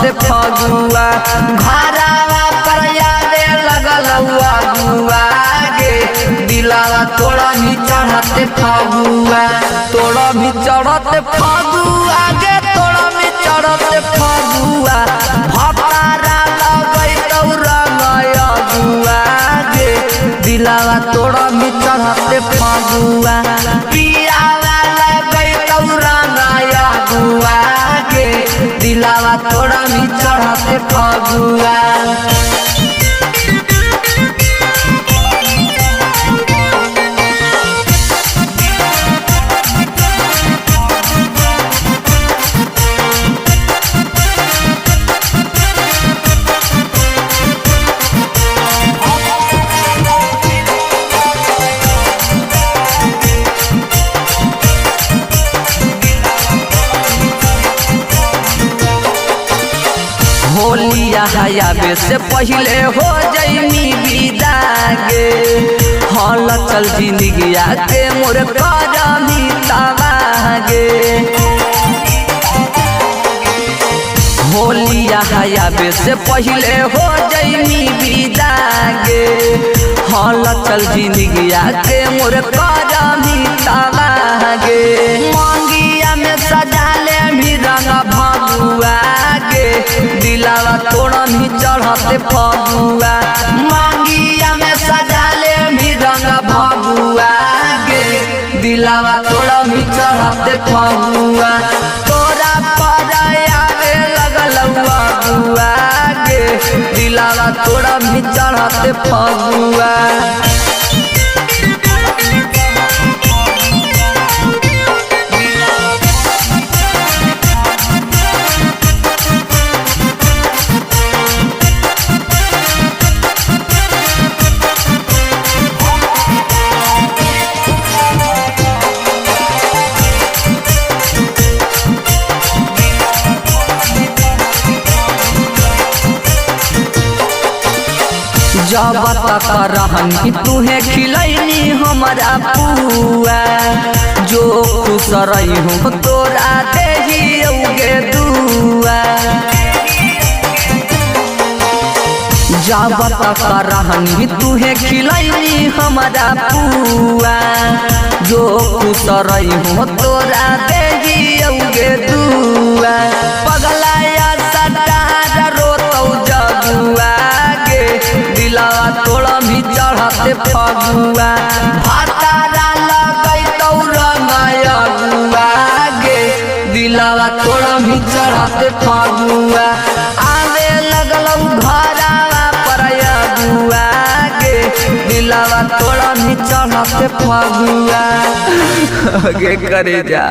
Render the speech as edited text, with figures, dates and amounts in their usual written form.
चढ़ते फगुआ घरावा पर यादे लगल अगुआ गे दिलावा तोड़ा भी चढ़ते फगुआ तोड़ा भी चढ़ते फगुआ गे तोड़ा भी चढ़ते फगुआ भतारा लगई तो रंग अगुआ गे दिलावा तोड़ा भी चढ़ते फगुआ पियावा लगई तो रंग अगुआ गे दिलावा तोड़ा भी चढ़ते फगुआ होलिया हयाबे से पहले हो जईमी विदागे हल चल जिंदगिया के मोर करमी तबागे होलिया हयाबे से पहले हो जईमी विदागे हल चल जिंदगिया के मोर करमी तबागे मंगिया में सजा ले भी रंग भगुआ दिलावा तोड़ा भी चढ़ते फगुआ मांगिया में सजा ले भी रंग भगुआ गे दिलावा तोड़ा भी चढ़ते फगुआ तोरा पर आवे लगल अगुआ गे दिलावा तोड़ा भी चढ़ते फगुआ जब तक रहनी तुहे खिलैनी हमारा पुआ जो खुश रही हूँ तोरा देहियोगे दुआ जब तक रहनी तुहे खिलैनी हमारा पुआ जो खुश रही हूँ तोरा देहियोगे दुआ पगलाया सटार रोतौ जगुआ दिलावा तोड़ा भी चढ़ते फगुआ भतारा लगई तो रंग अगुआ गे दिलावा तोड़ा भी चढ़ते फगुआ आवे लगल घरावा पर अगुआ गे दिलावा तोड़ा भी चढ़ते फगुआ गे करे जा।